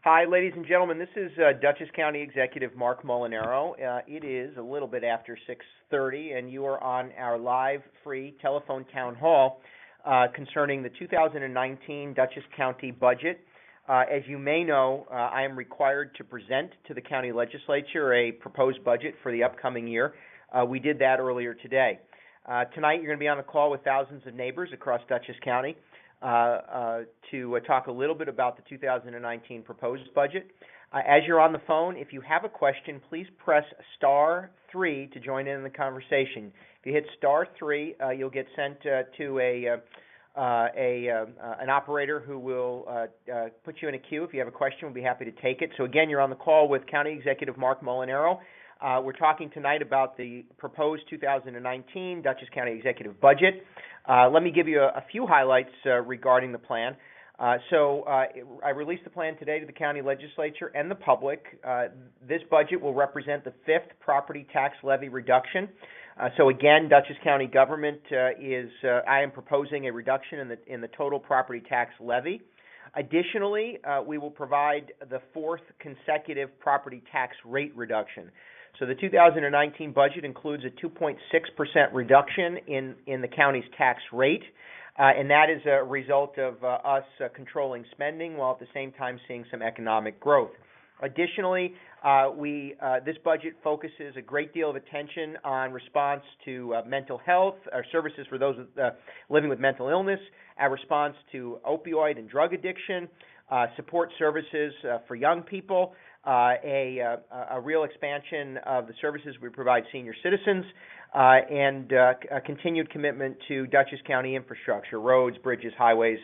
Hi, ladies and gentlemen. This is Dutchess County Executive Mark Molinaro. It is a little bit after 6:30, and you are on our live free telephone town hall concerning the 2019 Dutchess County budget. As you may know, I am required to present to the county legislature a proposed budget for the upcoming year. We did that earlier today. Tonight, you're going to be on a call with thousands of neighbors across Dutchess County to talk a little bit about the 2019 proposed budget. As you're on the phone, if you have a question, please press star 3 to join in the conversation. If you hit star 3, you'll get sent to an operator who will put you in a queue. If you have a question, we'll be happy to take it. So again, you're on the call with County Executive Mark Molinaro. We're talking tonight about the proposed 2019 Dutchess County Executive Budget. Let me give you a few highlights regarding the plan. I released the plan today to the county legislature and the public. This budget will represent the 5th property tax levy reduction. So again, Dutchess County government I am proposing a reduction in the total property tax levy. Additionally, we will provide the 4th consecutive property tax rate reduction. So the 2019 budget includes a 2.6% reduction in the county's tax rate, and that is a result of us controlling spending while at the same time seeing some economic growth. Additionally, this budget focuses a great deal of attention on response to mental health, or services for those living with mental illness, our response to opioid and drug addiction, support services for young people, a real expansion of the services we provide senior citizens, and a continued commitment to Dutchess County infrastructure, roads, bridges, highways,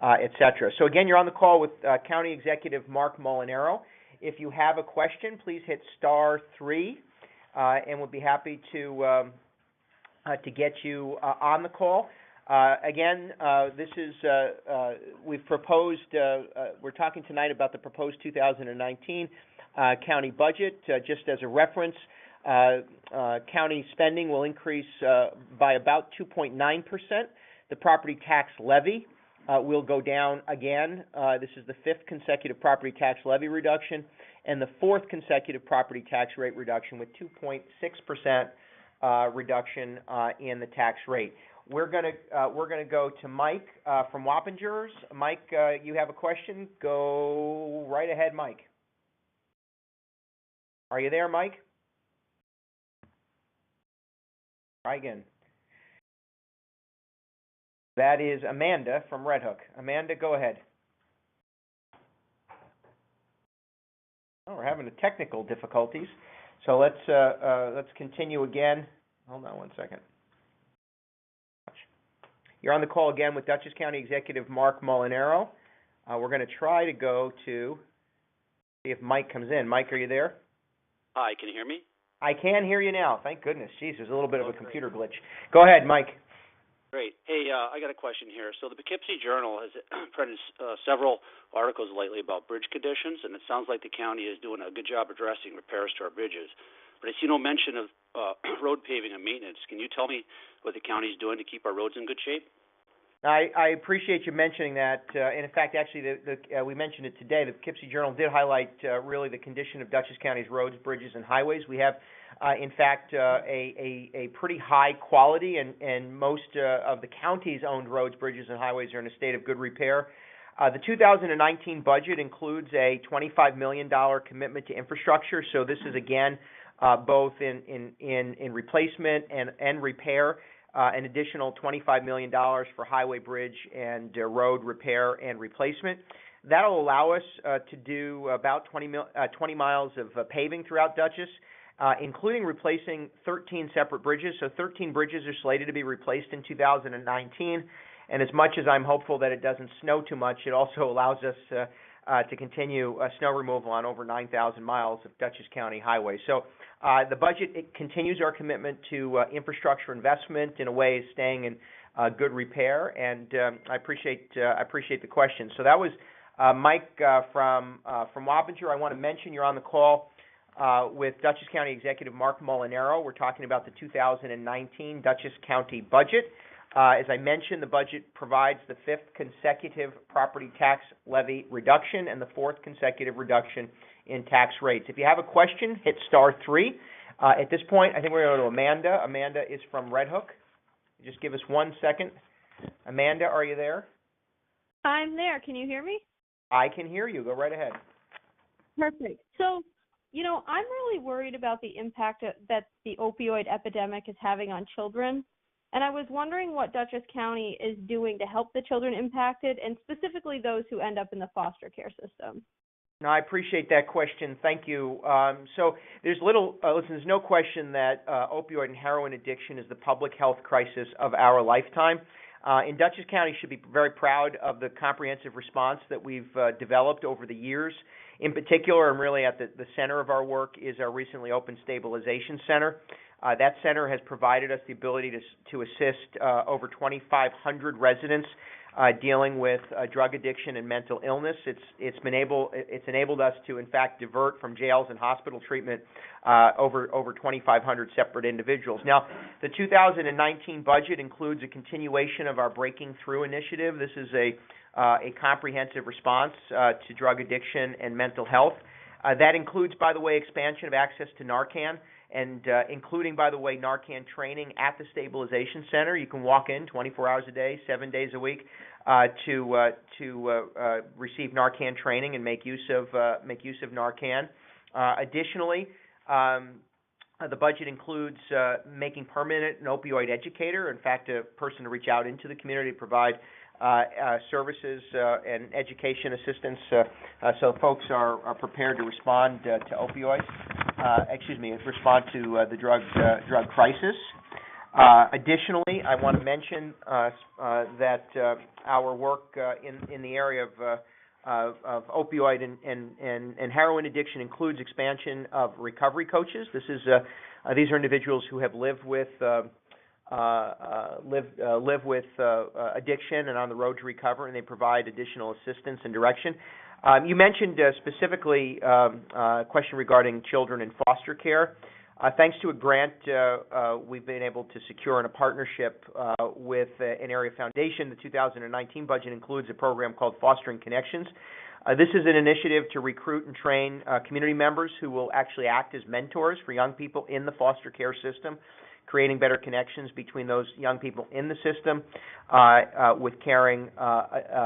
etc. So again, you're on the call with County Executive Mark Molinaro. If you have a question, please hit star 3, and we'll be happy to get you on the call. Again, this is we've proposed. We're talking tonight about the proposed 2019 county budget. Just as a reference, county spending will increase by about 2.9%. The property tax levy will go down again. This is the 5th consecutive property tax levy reduction and the 4th consecutive property tax rate reduction with 2.6% reduction in the tax rate. We're gonna go to Mike from Wappingers. Mike, you have a question? Go right ahead, Mike. Are you there, Mike? Try again. That is Amanda from Red Hook. Amanda, go ahead. Oh, we're having technical difficulties. So let's continue again. Hold on one second. You're on the call again with Dutchess County Executive Mark Molinaro. We're going to try to go to see if Mike comes in. Mike, are you there? Hi, can you hear me? I can hear you now. Thank goodness. Jeez, there's a little bit of a computer glitch. Go ahead, Mike. Great. Hey, I got a question here. So the Poughkeepsie Journal has printed several articles lately about bridge conditions, and it sounds like the county is doing a good job addressing repairs to our bridges. But I see no mention of road paving and maintenance. Can you tell me what the county is doing to keep our roads in good shape? I appreciate you mentioning that. And in fact, actually, we mentioned it today. The Poughkeepsie Journal did highlight really the condition of Dutchess County's roads, bridges, and highways. We have, in fact, a pretty high quality, and most of the county's owned roads, bridges, and highways are in a state of good repair. The 2019 budget includes a $25 million commitment to infrastructure. So this is, again, both in replacement and repair. An additional $25 million for highway, bridge, and road repair and replacement. That will allow us to do about 20 miles of paving throughout Dutchess, including replacing 13 separate bridges. So 13 bridges are slated to be replaced in 2019. And as much as I'm hopeful that it doesn't snow too much, it also allows us to continue snow removal on over 9,000 miles of Dutchess County highways. So the budget, it continues our commitment to infrastructure investment in a way staying in good repair, and I appreciate the question. So that was Mike from Wappinger. I want to mention you're on the call with Dutchess County Executive Mark Molinaro. We're talking about the 2019 Dutchess County budget. As I mentioned, the budget provides the 5th consecutive property tax levy reduction and the 4th consecutive reduction in tax rates. If you have a question, hit star 3. At this point, I think we're going to go to Amanda. Amanda is from Red Hook. Just give us 1 second. Amanda, are you there? I'm there. Can you hear me? I can hear you. Go right ahead. Perfect. So, I'm really worried about the impact that the opioid epidemic is having on children. And I was wondering what Dutchess County is doing to help the children impacted, and specifically those who end up in the foster care system. No, I appreciate that question. Thank you. So there's no question that opioid and heroin addiction is the public health crisis of our lifetime. And Dutchess County should be very proud of the comprehensive response that we've developed over the years. In particular, and really at the center of our work, is our recently opened Stabilization Center. That center has provided us the ability to assist over 2,500 residents dealing with drug addiction and mental illness. It's enabled us to, in fact, divert from jails and hospital treatment over 2,500 separate individuals. Now, the 2019 budget includes a continuation of our Breaking Through initiative. This is a comprehensive response to drug addiction and mental health. That includes, by the way, expansion of access to Narcan, and including, by the way, Narcan training at the Stabilization Center. You can walk in 24 hours a day, 7 days a week, to receive Narcan training and make use of Narcan. Additionally, the budget includes making permanent an opioid educator, in fact, a person to reach out into the community to provide services and education assistance so folks are prepared to respond to opioids. Respond to the drug crisis. Additionally, I want to mention that our work in the area of opioid and heroin addiction includes expansion of recovery coaches. These are individuals who have lived with addiction and on the road to recovery, and they provide additional assistance and direction. You mentioned specifically a question regarding children in foster care. Thanks to a grant we've been able to secure in a partnership with an area foundation, the 2019 budget includes a program called Fostering Connections. This is an initiative to recruit and train community members who will actually act as mentors for young people in the foster care system, creating better connections between those young people in the system with caring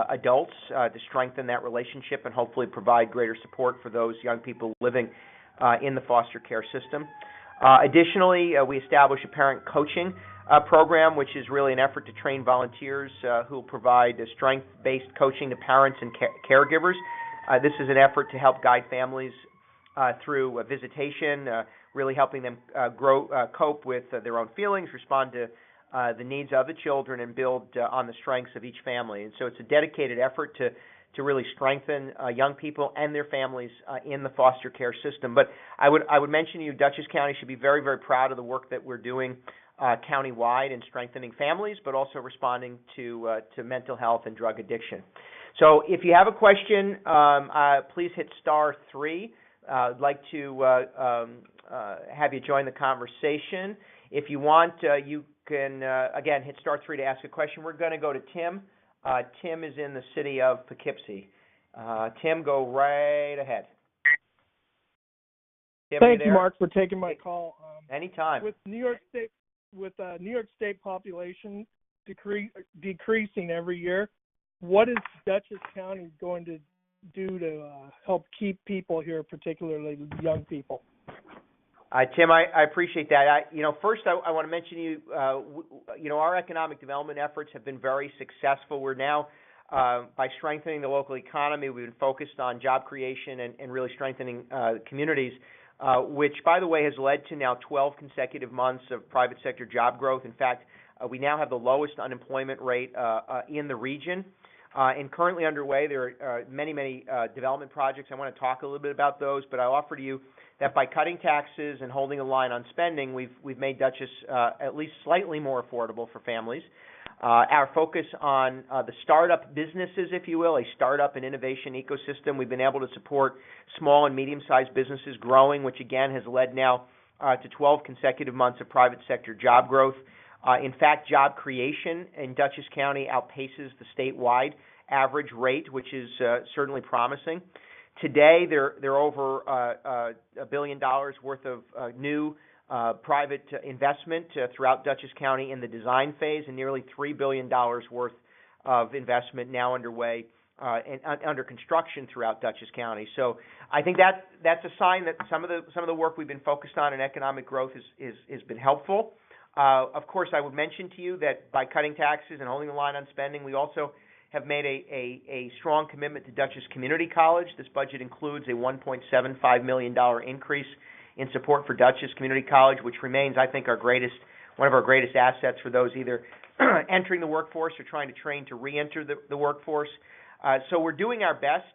adults to strengthen that relationship and hopefully provide greater support for those young people living in the foster care system. Additionally, we established a parent coaching program, which is really an effort to train volunteers who will provide strength-based coaching to parents and caregivers. This is an effort to help guide families through visitation, really helping them cope with their own feelings, respond to the needs of the children, and build on the strengths of each family. And so it's a dedicated effort to really strengthen young people and their families in the foster care system. But I would mention to you, Dutchess County should be very, very proud of the work that we're doing countywide in strengthening families, but also responding to mental health and drug addiction. So if you have a question, please hit star 3. I'd like to have you join the conversation. If you want, you can, again, hit star 3 to ask a question. We're going to go to Tim. Tim is in the city of Poughkeepsie. Tim, go right ahead. Tim, Thank you, Mark, for taking my call. Anytime. With New York State population decreasing every year, what is Dutchess County going to do to help keep people here, particularly young people? Tim, I appreciate that. First, I want to mention to you, our economic development efforts have been very successful. We're now, by strengthening the local economy, we've been focused on job creation and really strengthening communities, which, by the way, has led to now 12 consecutive months of private sector job growth. In fact, we now have the lowest unemployment rate in the region. And currently underway, there are many development projects. I want to talk a little bit about those, but I'll offer to you that by cutting taxes and holding a line on spending, we've made Dutchess at least slightly more affordable for families. Our focus on the startup businesses, if you will, a startup and innovation ecosystem, we've been able to support small and medium-sized businesses growing, which again has led now to 12 consecutive months of private sector job growth. In fact, job creation in Dutchess County outpaces the statewide average rate, which is certainly promising. Today, there are over $1 billion worth of new private investment throughout Dutchess County in the design phase, and nearly $3 billion worth of investment now underway and under construction throughout Dutchess County. So I think that's a sign that some of the work we've been focused on in economic growth has been helpful. Of course, I would mention to you that by cutting taxes and holding the line on spending, we also have made a strong commitment to Dutchess Community College. This budget includes a $1.75 million increase in support for Dutchess Community College, which remains, I think, one of our greatest assets for those either entering the workforce or trying to train to re-enter the workforce. So we're doing our best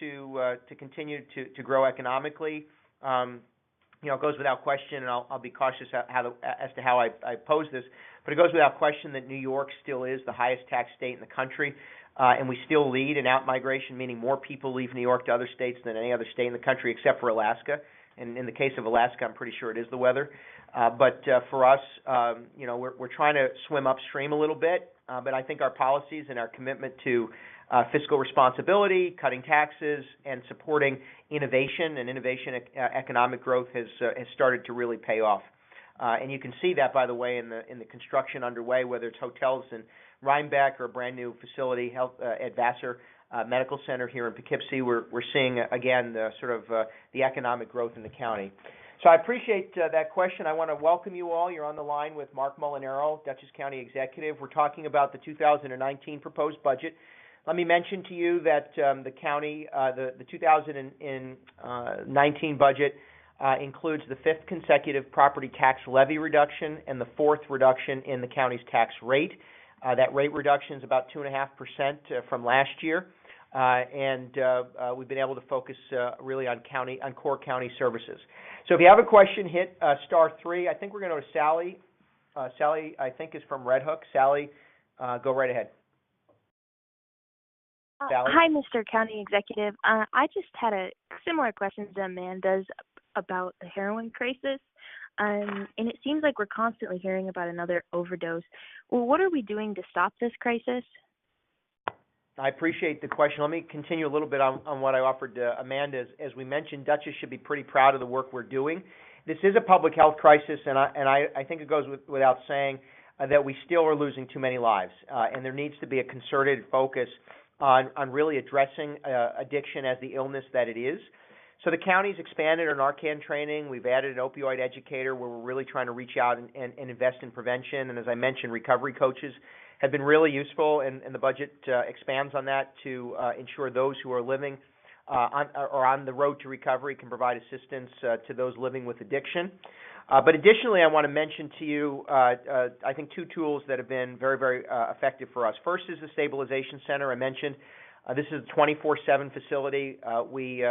to continue to grow economically. It goes without question, and I'll be cautious as to how I pose this, but it goes without question that New York still is the highest tax state in the country, and we still lead in out-migration, meaning more people leave New York to other states than any other state in the country except for Alaska. And in the case of Alaska, I'm pretty sure it is the weather. But for us, we're trying to swim upstream a little bit, but I think our policies and our commitment to fiscal responsibility, cutting taxes, and supporting innovation and economic growth has started to really pay off. And you can see that, by the way, in the construction underway, whether it's hotels in Rhinebeck or a brand new facility at Vassar Medical Center here in Poughkeepsie. We're seeing again the economic growth in the county. So I appreciate that question. I want to welcome you all. You're on the line with Mark Molinaro, Dutchess County Executive. We're talking about the 2019 proposed budget. Let me mention to you that the county, the 2019 budget includes the fifth consecutive property tax levy reduction and the fourth reduction in the county's tax rate. That rate reduction is about 2.5% from last year, and we've been able to focus really on core county services. So if you have a question, hit *3. I think we're going to go to Sally. Sally, I think, is from Red Hook. Sally, go right ahead. Hi, Mr. County Executive. I just had a similar question to Amanda's about the heroin crisis, and it seems like we're constantly hearing about another overdose. Well, what are we doing to stop this crisis? I appreciate the question. Let me continue a little bit on what I offered to Amanda. As we mentioned, Dutchess should be pretty proud of the work we're doing. This is a public health crisis, and I think it goes without saying that we still are losing too many lives, and there needs to be a concerted focus on really addressing addiction as the illness that it is. So the county's expanded our Narcan training. We've added an opioid educator where we're really trying to reach out and invest in prevention. And as I mentioned, recovery coaches have been really useful, and the budget expands on that to ensure those who are living on the road to recovery can provide assistance to those living with addiction. But additionally, I want to mention to you, I think, two tools that have been very, very effective for us. First is the Stabilization Center I mentioned. This is a 24/7 facility we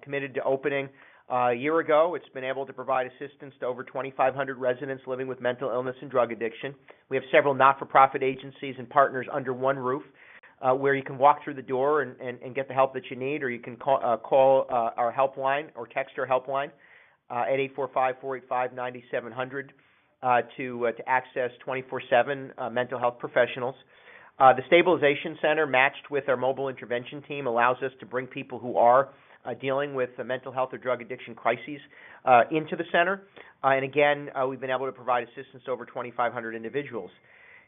committed to opening a year ago. It's been able to provide assistance to over 2,500 residents living with mental illness and drug addiction. We have several not-for-profit agencies and partners under one roof where you can walk through the door and get the help that you need, or you can call our helpline or text our helpline at 845-485-9700 to access 24/7 mental health professionals. The Stabilization Center, matched with our mobile intervention team, allows us to bring people who are dealing with mental health or drug addiction crises into the center. And again, we've been able to provide assistance to over 2,500 individuals.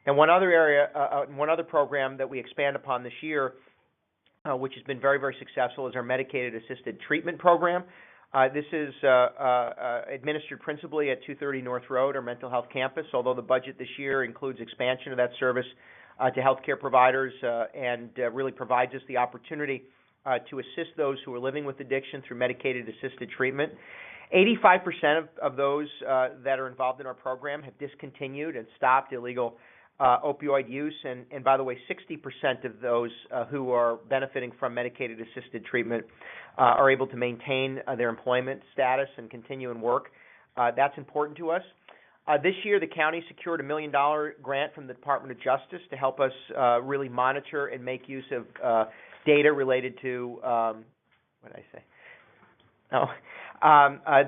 And one other program that we expand upon this year, which has been very, very successful, is our Medicated assisted treatment program. This is administered principally at 230 North Road, our mental health campus, although the budget this year includes expansion of that service to healthcare providers and really provides us the opportunity to assist those who are living with addiction through Medicated assisted treatment. 85% of those that are involved in our program have discontinued and stopped illegal opioid use, and by the way, 60% of those who are benefiting from Medicated assisted treatment are able to maintain their employment status and continue and work. That's important to us. This year, the county secured a $1 million grant from the Department of Justice to help us really monitor and make use of data related to what did I say? I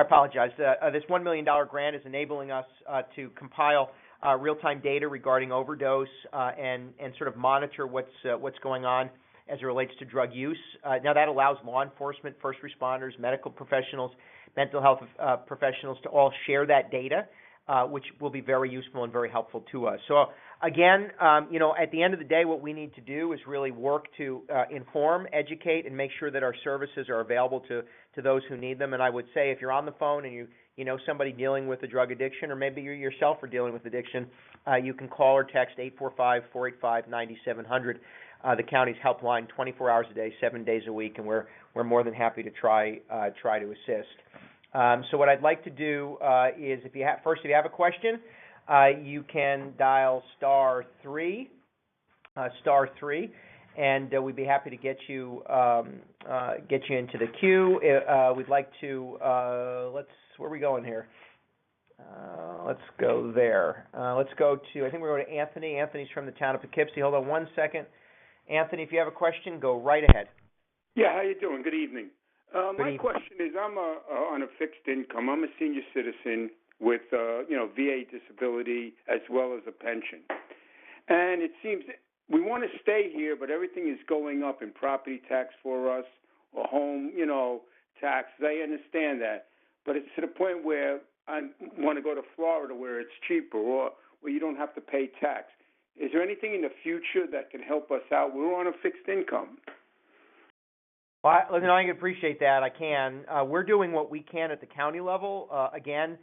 apologize. This $1 million grant is enabling us to compile real-time data regarding overdose and sort of monitor what's going on as it relates to drug use. Now that allows law enforcement, first responders, medical professionals, mental health professionals to all share that data, which will be very useful and very helpful to us. So again, at the end of the day, what we need to do is really work to inform, educate, and make sure that our services are available to those who need them. And I would say if you're on the phone and you know somebody dealing with a drug addiction, or maybe you yourself are dealing with addiction, you can call or text 845-485-9700. The county's helpline, 24 hours a day, 7 days a week, and we're more than happy to try to assist. So what I'd like to do is, if you have a question, you can dial *3, and we'd be happy to get you into the queue. We'd like to where are we going here? Let's go there. Let's go to, I think we're going to Anthony. Anthony's from the town of Poughkeepsie. Hold on one second. Anthony, if you have a question, go right ahead. Yeah, how you doing? Good evening. My question is, I'm on a fixed income. I'm a senior citizen with VA disability as well as a pension, and it seems we want to stay here, but everything is going up in property tax for us or home, taxes. I understand that, but it's to the point where I want to go to Florida where it's cheaper or where you don't have to pay tax. Is there anything in the future that can help us out? We're on a fixed income. Well, I can appreciate that. I can. We're doing what we can at the county level. Again,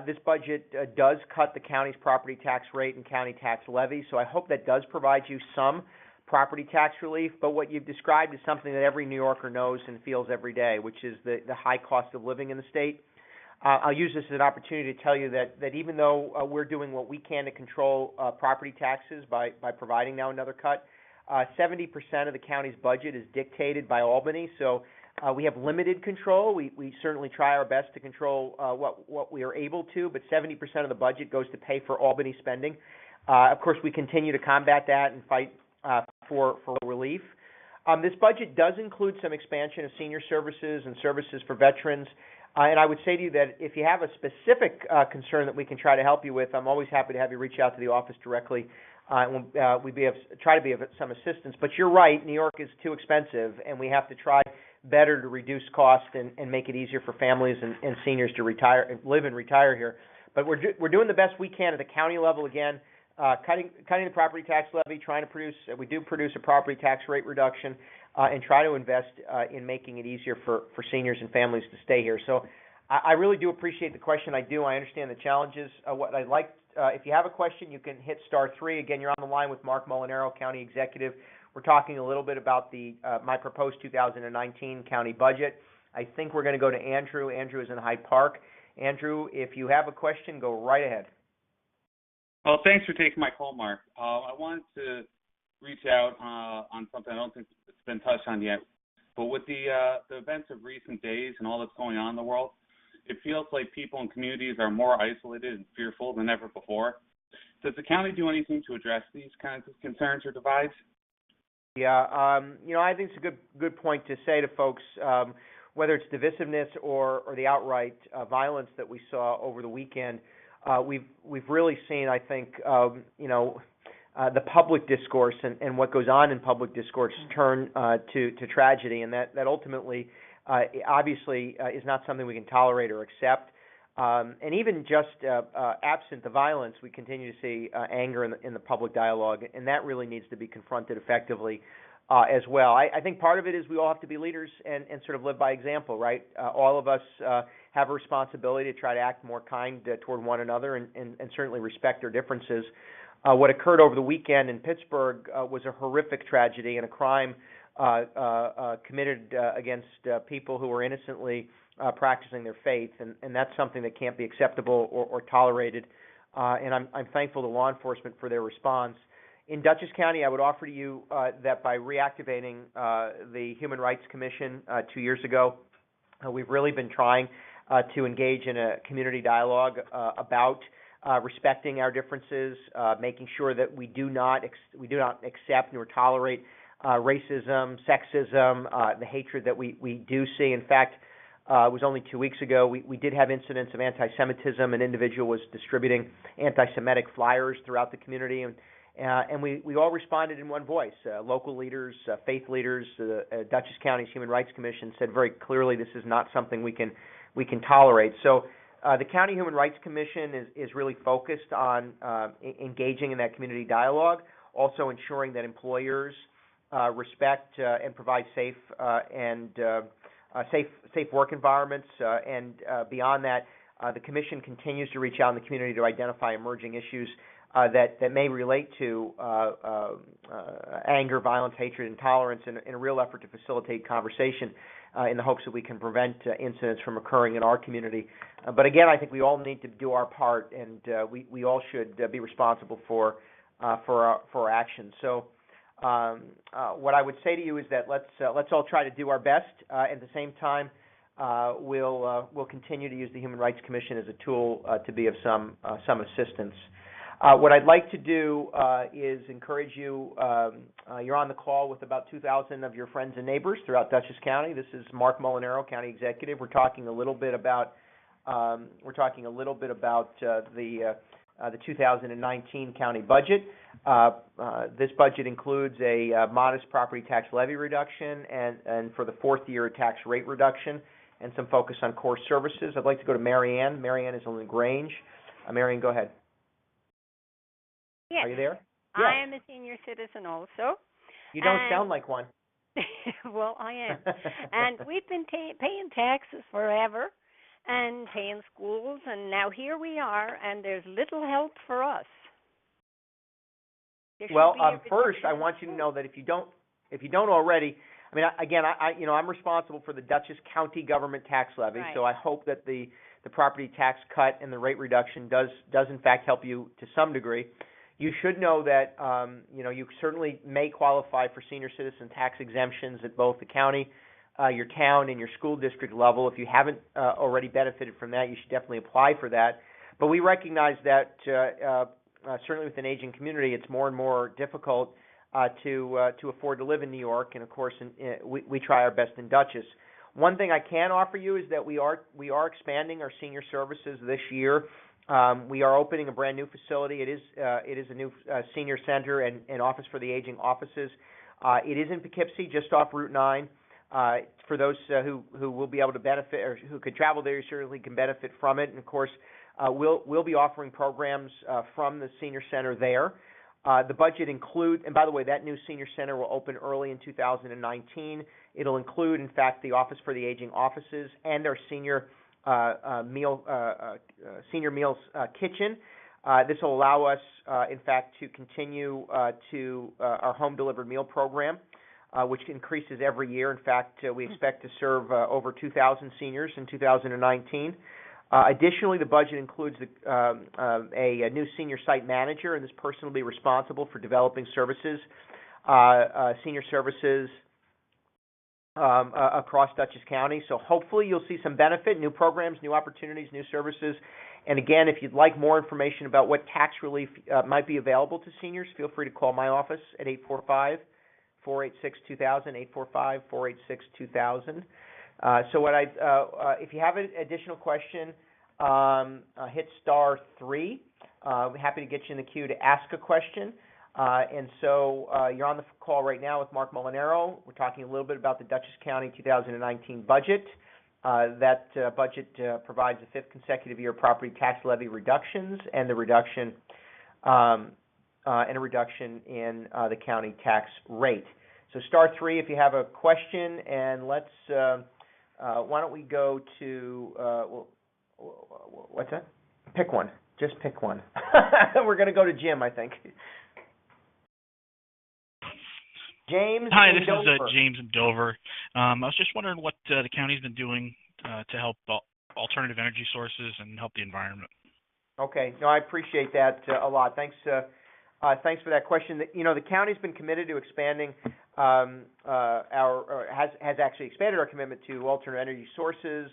this budget does cut the county's property tax rate and county tax levy, so I hope that does provide you some property tax relief. But what you've described is something that every New Yorker knows and feels every day, which is the high cost of living in the state. I'll use this as an opportunity to tell you that even though we're doing what we can to control property taxes by providing now another cut, 70% of the county's budget is dictated by Albany, so we have limited control. We certainly try our best to control what we are able to, but 70% of the budget goes to pay for Albany spending. Of course, we continue to combat that and fight for relief. This budget does include some expansion of senior services and services for veterans. And I would say to you that if you have a specific concern that we can try to help you with, I'm always happy to have you reach out to the office directly. We'd try to be of some assistance. But you're right, New York is too expensive, and we have to try better to reduce costs and make it easier for families and seniors to live and retire here. But we're doing the best we can at the county level. Again, cutting the property tax levy, trying to produce a property tax rate reduction, and try to invest in making it easier for seniors and families to stay here. So I really do appreciate the question. I understand the challenges. What I'd like, if you have a question, you can hit *3. Again, you're on the line with Mark Molinaro, County Executive. We're talking a little bit about my proposed 2019 county budget. I think we're going to go to Andrew. Andrew is in Hyde Park. Andrew, if you have a question, go right ahead. Well, thanks for taking my call, Mark. I wanted to reach out on something I don't think it's been touched on yet. But with the events of recent days and all that's going on in the world, it feels like people and communities are more isolated and fearful than ever before. Does the county do anything to address these kinds of concerns or divides? Yeah, I think it's a good point to say to folks, whether it's divisiveness or the outright violence that we saw over the weekend. We've really seen, I think, the public discourse and what goes on in public discourse turn to tragedy, and that ultimately, obviously, is not something we can tolerate or accept. And even just absent the violence, we continue to see anger in the public dialogue, and that really needs to be confronted effectively as well. I think part of it is we all have to be leaders and sort of live by example, right? All of us have a responsibility to try to act more kind toward one another and certainly respect their differences. What occurred over the weekend in Pittsburgh was a horrific tragedy and a crime committed against people who were innocently practicing their faith, and that's something that can't be acceptable or tolerated. And I'm thankful to law enforcement for their response. In Dutchess County, I would offer to you that by reactivating the Human Rights Commission 2 years ago, we've really been trying to engage in a community dialogue about respecting our differences, making sure that we do not accept nor tolerate racism, sexism, the hatred that we do see. In fact, It was only 2 weeks ago. We did have incidents of anti-Semitism. An individual was distributing anti-Semitic flyers throughout the community, and we all responded in one voice. Local leaders, faith leaders, Dutchess County's Human Rights Commission said very clearly this is not something we can tolerate. So the County Human Rights Commission is really focused on engaging in that community dialogue, also ensuring that employers respect and provide safe work environments, and beyond that, the Commission continues to reach out in the community to identify emerging issues that may relate to anger, violence, hatred, intolerance, in a real effort to facilitate conversation in the hopes that we can prevent incidents from occurring in our community. But again, I think we all need to do our part, and we all should be responsible for our actions. So what I would say to you is that let's all try to do our best. At the same time, we'll continue to use the Human Rights Commission as a tool to be of some assistance. What I'd like to do is encourage you. You're on the call with about 2,000 of your friends and neighbors throughout Dutchess County. This is Mark Molinaro, County Executive. We're talking a little bit about the 2019 county budget. This budget includes a modest property tax levy reduction and for the fourth year a tax rate reduction and some focus on core services. I'd like to go to Mary Ann. Mary Ann is on LaGrange. Mary Ann, go ahead. Yes. Are you there? Yes. Yeah. I am a senior citizen also. You don't sound like one. Well, I am. And we've been paying taxes forever and paying schools, and now here we are, and there's little help for us. Well, first, I want you to know that if you don't already, I mean, again, I'm responsible for the Dutchess County government tax levy, right. So I hope that the property tax cut and the rate reduction does in fact help you to some degree. You should know that you certainly may qualify for senior citizen tax exemptions at both the county, your town, and your school district level. If you haven't already benefited from that, you should definitely apply for that. But we recognize that certainly with an aging community, it's more and more difficult to afford to live in New York, and of course, we try our best in Dutchess. One thing I can offer you is that we are expanding our senior services this year. We are opening a brand new facility. It is a new senior center and office for the aging offices. It is in Poughkeepsie, just off Route 9. For those who will be able to benefit or who could travel there, you certainly can benefit from it. And of course, we'll be offering programs from the senior center there. The budget include, and by the way, that new senior center will open early in 2019. It'll include, in fact, the office for the aging offices and our senior meals kitchen. This will allow us, in fact, to continue to our home delivered meal program, which increases every year. In fact, we expect to serve over 2,000 seniors in 2019. Additionally, the budget includes a new senior site manager, and this person will be responsible for developing services, senior services across Dutchess County. So hopefully you'll see some benefit, new programs, new opportunities, new services. And again, if you'd like more information about what tax relief might be available to seniors, feel free to call my office at 845-486-2000, 845-486-2000. So if you have an additional question, hit star 3. We're happy to get you in the queue to ask a question. And so you're on the call right now with Mark Molinaro. We're talking a little bit about the Dutchess County 2019 budget. That budget provides a 5th consecutive year property tax levy reductions and a reduction in the county tax rate. So star 3 if you have a question, and let's why don't we go to what's that? Pick one. Just pick one. We're going to go to Jim, I think. James. Hi, this is James in Dover. I was just wondering what the county's been doing to help alternative energy sources and help the environment. Okay. No, I appreciate that a lot. Thanks for that question. The county's been committed to expanding has actually expanded our commitment to alternate energy sources,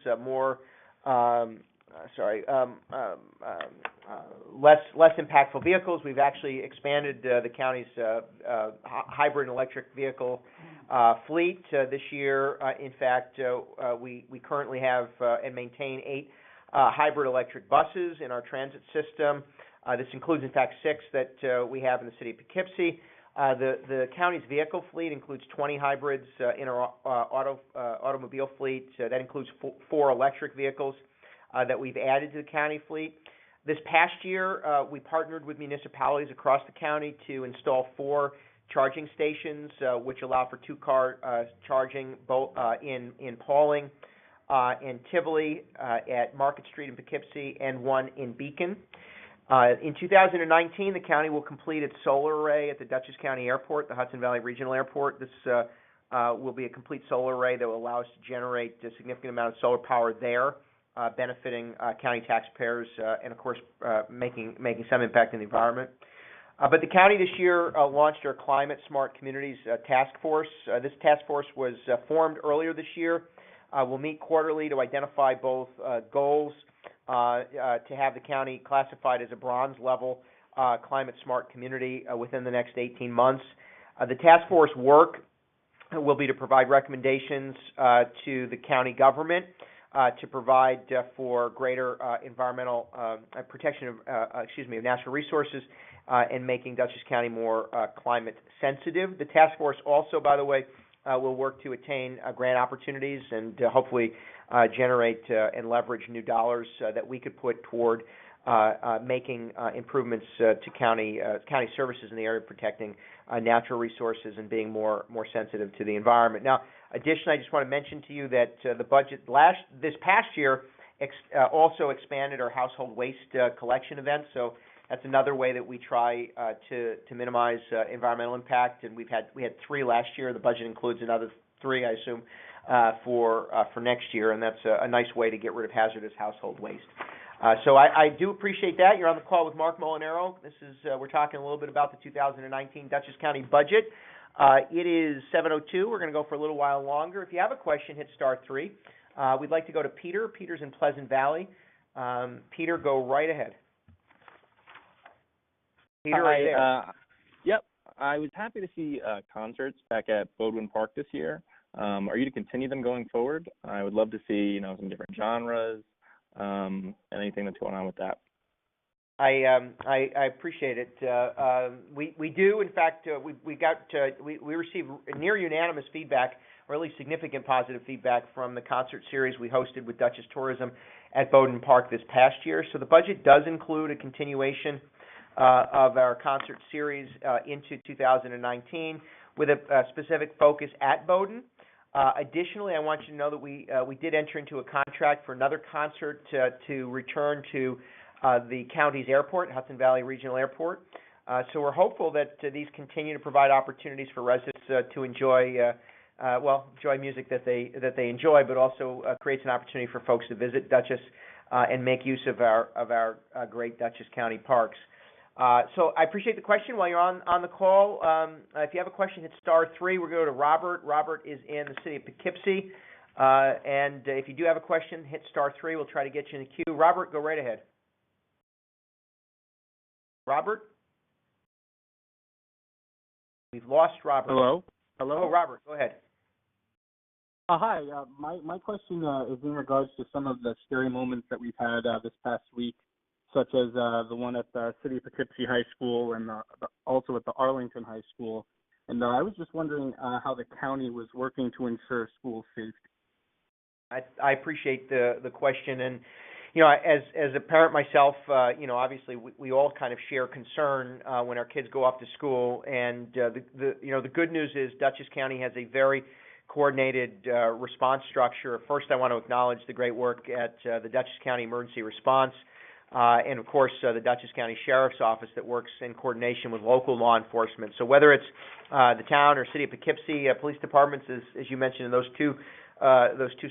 less impactful vehicles. We've actually expanded the county's hybrid and electric vehicle fleet. This year, in fact, we currently have and maintain 8 hybrid electric buses in our transit system. This includes, in fact, 6 that we have in the city of Poughkeepsie. The county's vehicle fleet includes 20 hybrids in our automobile fleet. That includes 4 electric vehicles that we've added to the county fleet. This past year, we partnered with municipalities across the county to install 4 charging stations, which allow for 2-car charging both in Pauling, in Tivoli, at Market Street in Poughkeepsie, and 1 in Beacon. In 2019, the county will complete its solar array at the Dutchess County Airport, the Hudson Valley Regional Airport. This will be a complete solar array that will allow us to generate a significant amount of solar power there, benefiting county taxpayers and, of course, making some impact in the environment. But the county this year launched our Climate Smart Communities Task Force. This task force was formed earlier this year. We'll meet quarterly to identify both goals to have the county classified as a bronze level climate smart community within the next 18 months. The task force work will be to provide recommendations to the county government to provide for greater environmental protection of natural resources and making Dutchess County more climate sensitive. The task force also, by the way, will work to attain grant opportunities and hopefully generate and leverage new dollars that we could put toward making improvements to county services in the area of protecting natural resources and being more sensitive to the environment. Now, additionally, I just want to mention to you that the budget this past year also expanded our household waste collection events. So that's another way that we try to minimize environmental impact. And we had 3 last year. The budget includes another 3, I assume, for next year. And that's a nice way to get rid of hazardous household waste. So I do appreciate that. You're on the call with Mark Molinaro. We're talking a little bit about the 2019 Dutchess County budget. It is 7:02. We're going to go for a little while longer. If you have a question, hit *3. We'd like to go to Peter. Peter's in Pleasant Valley. Peter, go right ahead. Peter, are you there? Yep. I was happy to see concerts back at Bodwin Park this year. Are you to continue them going forward? I would love to see, some different genres, and anything that's going on with that. I appreciate it. We do, in fact, we received near unanimous feedback, or at least significant positive feedback from the concert series we hosted with Dutchess Tourism at Bowdoin Park this past year. So the budget does include a continuation of our concert series into 2019 with a specific focus at Bowdoin. Additionally, I want you to know that we did enter into a contract for another concert to return to the county's airport, Hudson Valley Regional Airport. So we're hopeful that these continue to provide opportunities for residents to enjoy music that they enjoy, but also creates an opportunity for folks to visit Dutchess and make use of our great Dutchess County parks. So I appreciate the question. While you're on the call, if you have a question, hit *3. We're going to go to Robert. Robert is in the city of Poughkeepsie. And if you do have a question, hit *3. We'll try to get you in the queue. Robert, go right ahead. Robert? We've lost Robert. Hello? Oh, Robert, go ahead. Hi. My question is in regards to some of the scary moments that we've had this past week, such as the one at the City of Poughkeepsie High School and also at the Arlington High School. And I was just wondering how the county was working to ensure school safety. I appreciate the question. And, as a parent myself, obviously we all kind of share concern when our kids go off to school. And, the good news is Dutchess County has a very coordinated response structure. First, I want to acknowledge the great work at the Dutchess County Emergency Response. And, of course, the Dutchess County Sheriff's Office that works in coordination with local law enforcement. So whether it's the town or City of Poughkeepsie police departments, as you mentioned, in those two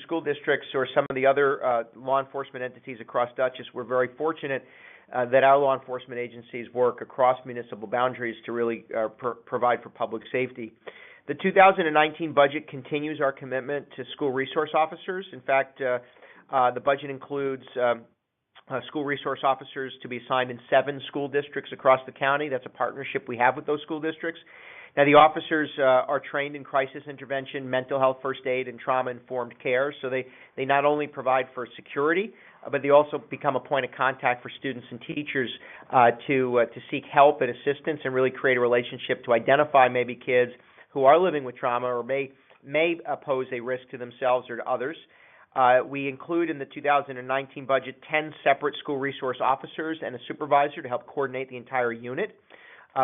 school districts, or some of the other law enforcement entities across Dutchess, we're very fortunate that our law enforcement agencies work across municipal boundaries to really provide for public safety. The 2019 budget continues our commitment to school resource officers. In fact, the budget includes school resource officers to be assigned in 7 school districts across the county. That's a partnership we have with those school districts. Now, the officers are trained in crisis intervention, mental health first aid, and trauma-informed care. So they not only provide for security, but they also become a point of contact for students and teachers to seek help and assistance and really create a relationship to identify maybe kids who are living with trauma or may pose a risk to themselves or to others. We include in the 2019 budget 10 separate school resource officers and a supervisor to help coordinate the entire unit.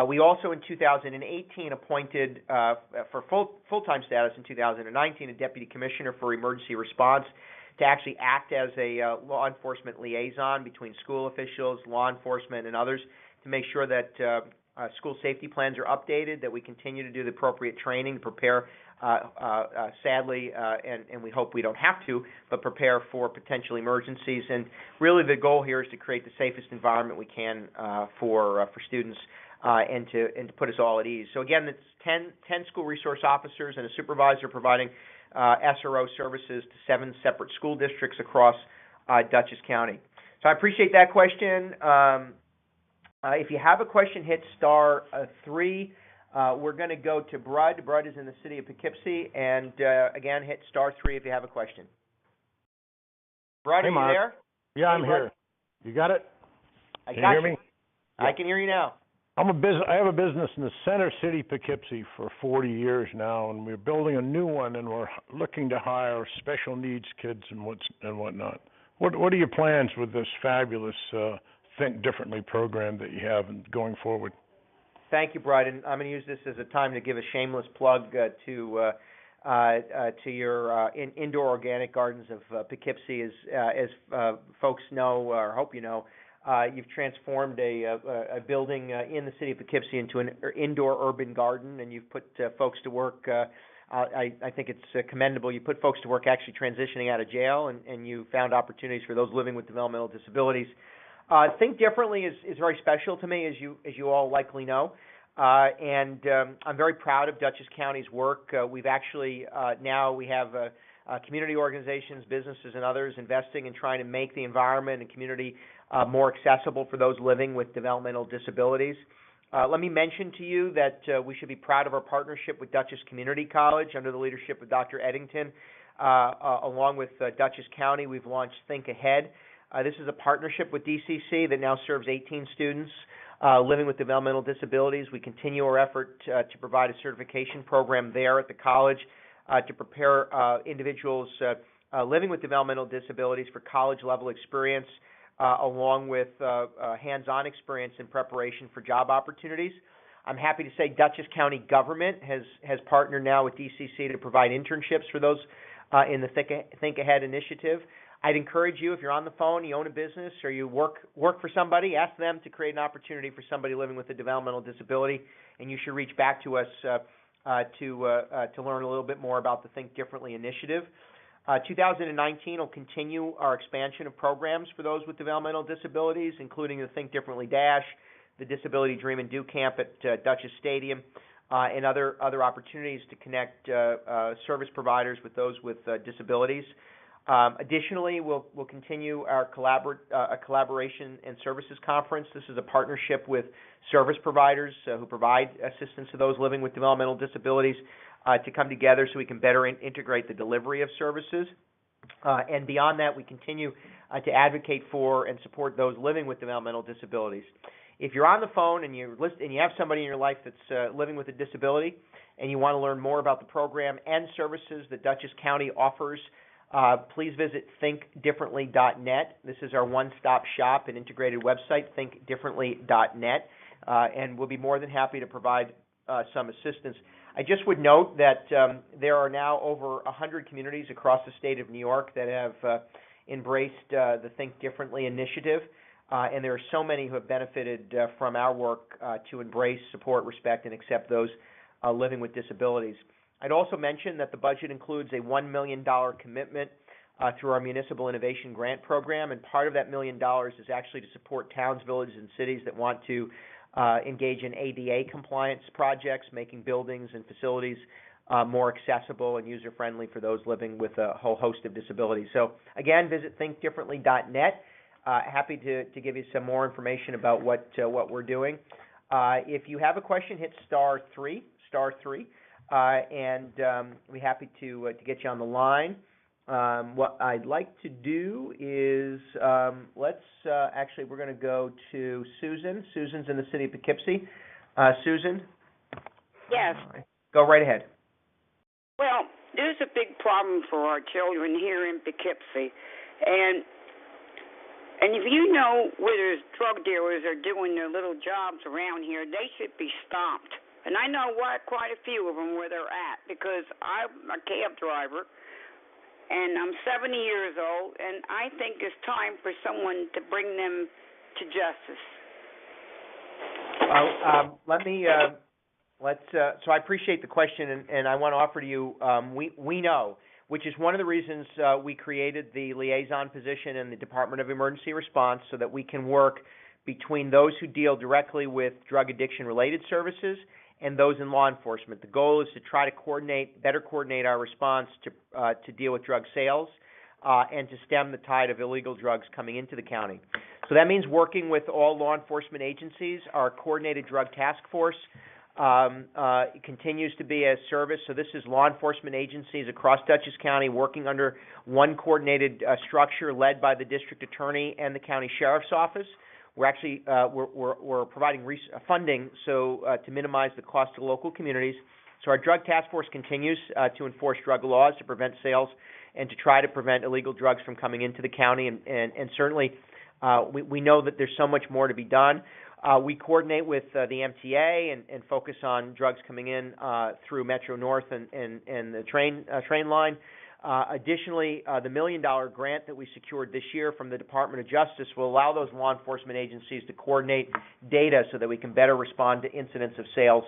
We also in 2018 appointed for full-time status in 2019 a deputy commissioner for emergency response to actually act as a law enforcement liaison between school officials, law enforcement, and others to make sure that school safety plans are updated, that we continue to do the appropriate training to prepare, sadly, and we hope we don't have to, but prepare for potential emergencies. And really the goal here is to create the safest environment we can for students and to put us all at ease. So again, it's 10 school resource officers and a supervisor providing SRO services to 7 separate school districts across Dutchess County. So I appreciate that question. If you have a question, hit star 3. We're going to go to Brud. Brud is in the city of Poughkeepsie, and again, hit star 3 if you have a question. Brud, hey, are you Mark. there? Yeah, hey, I'm Brud. here. You got it? Can you hear me? Yeah. I can hear you now. I have a business in the center city, Poughkeepsie, for 40 years now, and we're building a new one, and we're looking to hire special needs kids and whatnot. What are your plans with this fabulous Think Differently program that you have going forward? Thank you, Brad. And I'm going to use this as a time to give a shameless plug to your indoor organic gardens of Poughkeepsie. As folks know, or hope you know, you've transformed a building in the city of Poughkeepsie into an indoor urban garden, and you've put folks to work. I think it's commendable. You put folks to work actually transitioning out of jail, and you found opportunities for those living with developmental disabilities. Think Differently is very special to me, as you all likely know, and I'm very proud of Dutchess County's work. We've actually now we have community organizations, businesses, and others investing in trying to make the environment and community more accessible for those living with developmental disabilities. Let me mention to you that we should be proud of our partnership with Dutchess Community College under the leadership of Dr. Eddington. Along with Dutchess County, we've launched Think Ahead. This is a partnership with DCC that now serves 18 students living with developmental disabilities. We continue our effort to provide a certification program there at the college to prepare individuals living with developmental disabilities for college-level experience, along with hands-on experience in preparation for job opportunities. I'm happy to say Dutchess County government has partnered now with DCC to provide internships for those in the Think Ahead initiative. I'd encourage you, if you're on the phone, you own a business, or you work for somebody, ask them to create an opportunity for somebody living with a developmental disability, and you should reach back to us to learn a little bit more about the Think Differently initiative. 2019 will continue our expansion of programs for those with developmental disabilities, including the Think Differently Dash, the Disability Dream and Do Camp at Dutchess Stadium, and other opportunities to connect service providers with those with disabilities. Additionally, we'll continue our collaboration and services conference. This is a partnership with service providers who provide assistance to those living with developmental disabilities to come together so we can better integrate the delivery of services. And beyond that, we continue to advocate for and support those living with developmental disabilities. If you're on the phone and you have somebody in your life that's living with a disability and you want to learn more about the program and services that Dutchess County offers, please visit thinkdifferently.net. This is our one-stop shop and integrated website, thinkdifferently.net, and we'll be more than happy to provide some assistance. I just would note that there are now over 100 communities across the state of New York that have embraced the Think Differently initiative, and there are so many who have benefited from our work to embrace, support, respect, and accept those living with disabilities. I'd also mention that the budget includes a $1 million commitment through our Municipal Innovation Grant Program, and part of that $1 million is actually to support towns, villages, and cities that want to engage in ADA compliance projects, making buildings and facilities more accessible and user-friendly for those living with a whole host of disabilities. So, again, visit thinkdifferently.net. Happy to give you some more information about what we're doing. If you have a question, hit star 3. *3, and we're happy to get you on the line. What I'd like to do is actually we're going to go to Susan. Susan's in the city of Poughkeepsie. Susan? Yes. Go right ahead. Well, there's a big problem for our children here in Poughkeepsie, and if you know where there's drug dealers are doing their little jobs around here, they should be stopped. And I know quite a few of them where they're at, because I'm a cab driver, and I'm 70 years old, and I think it's time for someone to bring them to justice. So I appreciate the question, and I want to offer to you, we know, which is one of the reasons we created the liaison position in the Department of Emergency Response, so that we can work between those who deal directly with drug addiction-related services and those in law enforcement. The goal is to try to better coordinate our response to deal with drug sales and to stem the tide of illegal drugs coming into the county. So that means working with all law enforcement agencies. Our coordinated drug task force continues to be a service. So this is law enforcement agencies across Dutchess County working under one coordinated structure led by the district attorney and the county sheriff's office. We're actually we're providing funding to minimize the cost to local communities. So our drug task force continues to enforce drug laws, to prevent sales, and to try to prevent illegal drugs from coming into the county. And certainly we know that there's so much more to be done. We coordinate with the MTA and focus on drugs coming in through Metro North and the train line. Additionally, the $1 million grant that we secured this year from the Department of Justice will allow those law enforcement agencies to coordinate data so that we can better respond to incidents of sales,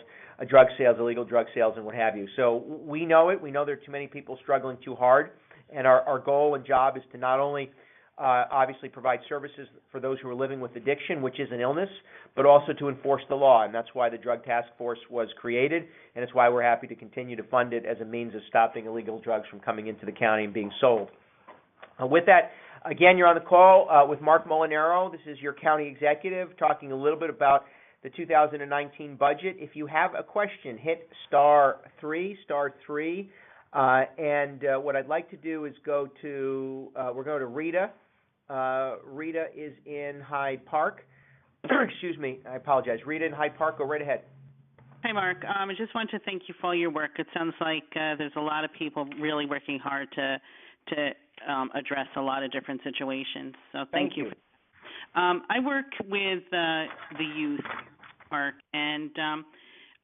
drug sales, illegal drug sales, and what have you. So we know it. We know there are too many people struggling too hard, and our goal and job is to not only obviously provide services for those who are living with addiction, which is an illness, but also to enforce the law. And that's why the Drug Task Force was created, and it's why we're happy to continue to fund it as a means of stopping illegal drugs from coming into the county and being sold. With that, again, you're on the call with Mark Molinaro. This is your county executive talking a little bit about the 2019 budget. If you have a question, hit *3. And what I'd like to do is we're going to Rita. Rita is in Hyde Park. Excuse me, I apologize. Rita in Hyde Park, go right ahead. Hi, Mark. I just want to thank you for all your work. It sounds like there's a lot of people really working hard to address a lot of different situations. So thank you. I work with the youth, Mark, and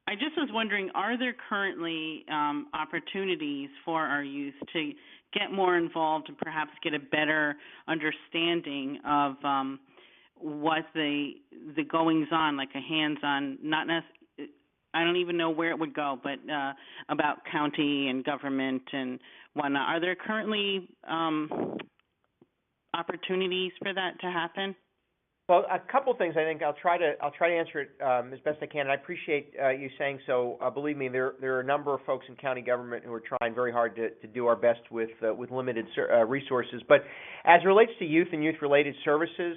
I just was wondering, are there currently opportunities for our youth to get more involved and perhaps get a better understanding of what the goings on, like a hands-on, I don't even know where it would go, but about county and government and whatnot. Are there currently opportunities for that to happen? Well, a couple things. I think I'll try to answer it as best I can. And I appreciate you saying so. Believe me, there are a number of folks in county government who are trying very hard to do our best with limited resources. But as it relates to youth and youth-related services,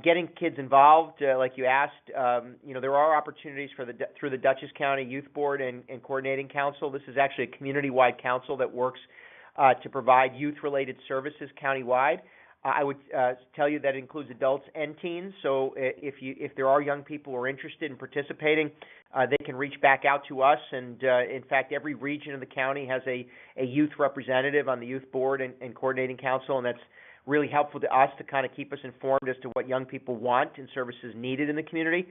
getting kids involved, like you asked, there are opportunities through the Dutchess County Youth Board and Coordinating Council. This is actually a community-wide council that works to provide youth-related services countywide. I would tell you that it includes adults and teens. So if there are young people who are interested in participating, they can reach back out to us. And in fact, every region of the county has a youth representative on the youth board and coordinating council, and that's really helpful to us to kind of keep us informed as to what young people want and services needed in the community.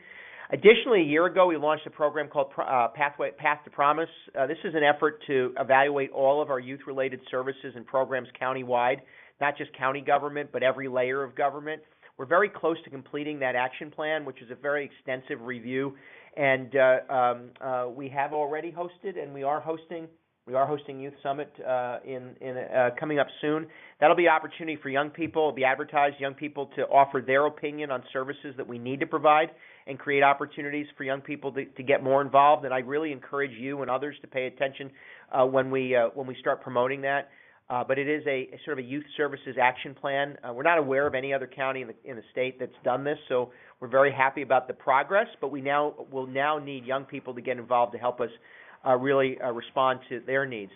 Additionally, a year ago, we launched a program called Path to Promise. This is an effort to evaluate all of our youth-related services and programs countywide, not just county government, but every layer of government. We're very close to completing that action plan, which is a very extensive review. And we have already hosted, and we are hosting Youth Summit coming up soon. That'll be an opportunity for young people. It'll be advertised, young people to offer their opinion on services that we need to provide and create opportunities for young people to get more involved. And I really encourage you and others to pay attention when we start promoting that. but it is a sort of a youth services action plan. We're not aware of any other county in the state that's done this, so we're very happy about the progress, but we will now need young people to get involved to help us really respond to their needs.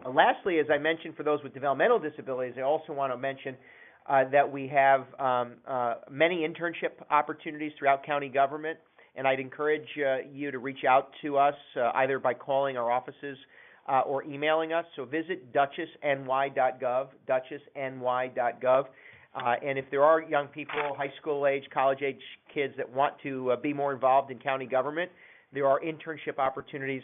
Lastly, as I mentioned, for those with developmental disabilities, I also want to mention that we have many internship opportunities throughout county government, and I'd encourage you to reach out to us either by calling our offices or emailing us. So visit dutchessny.gov, dutchessny.gov. And if there are young people, high school age, college age kids that want to be more involved in county government, there are internship opportunities.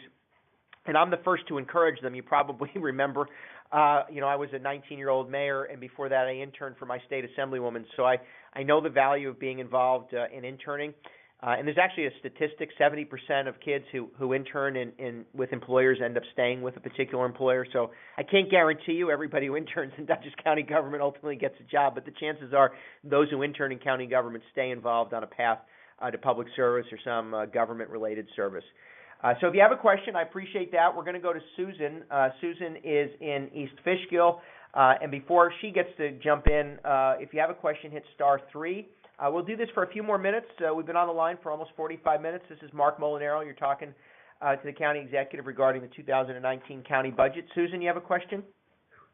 And I'm the first to encourage them. You probably remember, I was a 19-year-old mayor, and before that I interned for my state assemblywoman. So I know the value of being involved in interning. And there's actually a statistic, 70% of kids who intern with employers end up staying with a particular employer. So I can't guarantee you everybody who interns in Dutchess County government ultimately gets a job, but the chances are those who intern in county government stay involved on a path to public service or some government-related service. So if you have a question, I appreciate that. We're going to go to Susan. Susan is in East Fishkill. And before she gets to jump in, if you have a question, hit *3. We'll do this for a few more minutes. We've been on the line for almost 45 minutes. This is Mark Molinaro. You're talking to the county executive regarding the 2019 county budget. Susan, you have a question?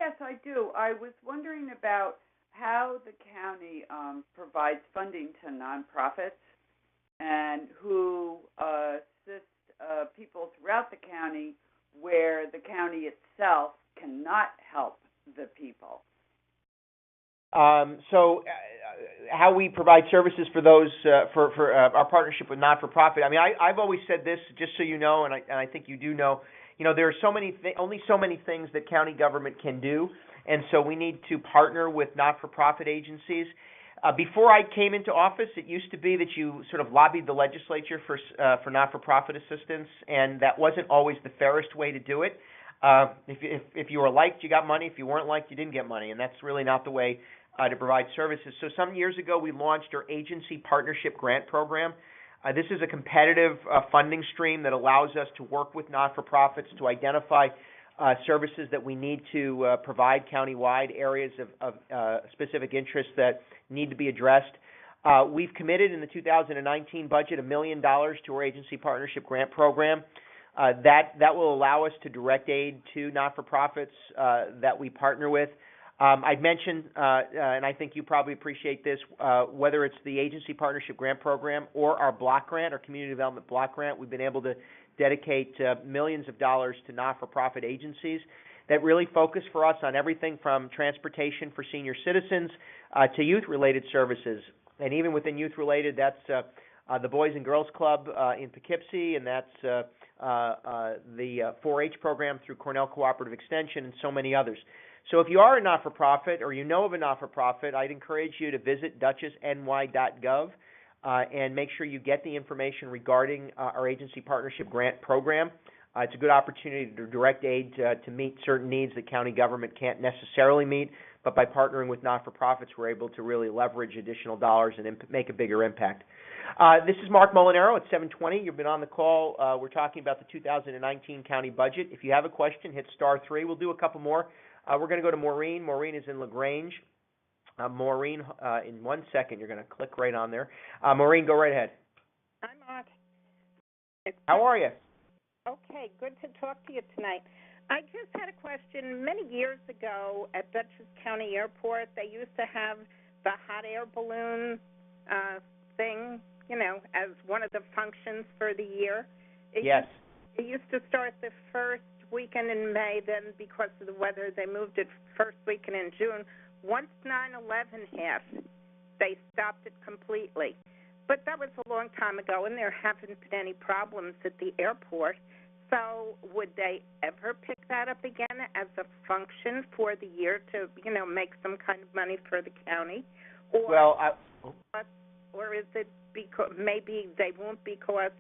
Yes, I do. I was wondering about how the county provides funding to nonprofits and who assists people throughout the county where the county itself cannot help the people. How we provide services for those for our partnership with not-for-profit. I mean, I've always said this, just so you know, and I think you do know. There are only so many things that county government can do, and so we need to partner with not-for-profit agencies. Before I came into office, it used to be that you sort of lobbied the legislature for not-for-profit assistance, and that wasn't always the fairest way to do it. If you were liked, you got money. If you weren't liked, you didn't get money, and that's really not the way to provide services. So some years ago, we launched our Agency Partnership Grant Program. This is a competitive funding stream that allows us to work with not-for-profits to identify services that we need to provide countywide, areas of specific interest that need to be addressed. We've committed in the 2019 budget $1 million to our Agency Partnership Grant Program. That will allow us to direct aid to not-for-profits that we partner with. I'd mentioned, and I think you probably appreciate this, whether it's the Agency Partnership Grant Program or our block grant, our Community Development Block Grant, we've been able to dedicate millions of dollars to not-for-profit agencies that really focus for us on everything from transportation for senior citizens to youth-related services. And even within youth-related, that's the Boys and Girls Club in Poughkeepsie, and that's the 4-H program through Cornell Cooperative Extension, and so many others. So if you are a not-for-profit or you know of a not-for-profit, I'd encourage you to visit dutchessny.gov and make sure you get the information regarding our Agency Partnership Grant Program. It's a good opportunity to direct aid to meet certain needs that county government can't necessarily meet, but by partnering with not-for-profits, we're able to really leverage additional dollars and make a bigger impact. This is Mark Molinaro at 720. You've been on the call. We're talking about the 2019 county budget. If you have a question, hit *3. We'll do a couple more. We're going to go to Maureen. Maureen is in LaGrange. Maureen, in 1 second, you're going to click right on there. Maureen, go right ahead. Hi, Mark. How are you? Okay, good to talk to you tonight. I just had a question. Many years ago at Dutchess County Airport, they used to have the hot air balloon thing, as one of the functions for the year. Yes. It used to start the first weekend in May, then because of the weather, they moved it first weekend in June. Once 9/11 hit, they stopped it completely. But that was a long time ago, and there haven't been any problems at the airport. So would they ever pick that up again as a function for the year to, make some kind of money for the county? Or is it because maybe they won't because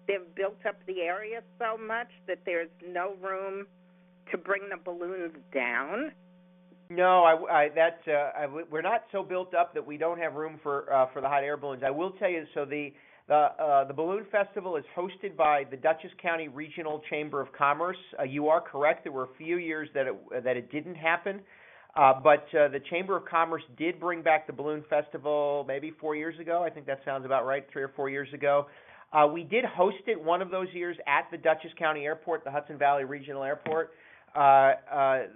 they've built up the area so much that there's no room to bring the balloons down? No, we're not so built up that we don't have room for the hot air balloons. I will tell you, so the Balloon Festival is hosted by the Dutchess County Regional Chamber of Commerce. You are correct. There were a few years that it didn't happen. But the Chamber of Commerce did bring back the Balloon Festival maybe 4 years ago. I think that sounds about right, 3 or 4 years ago. We did host it one of those years at the Dutchess County Airport, the Hudson Valley Regional Airport. The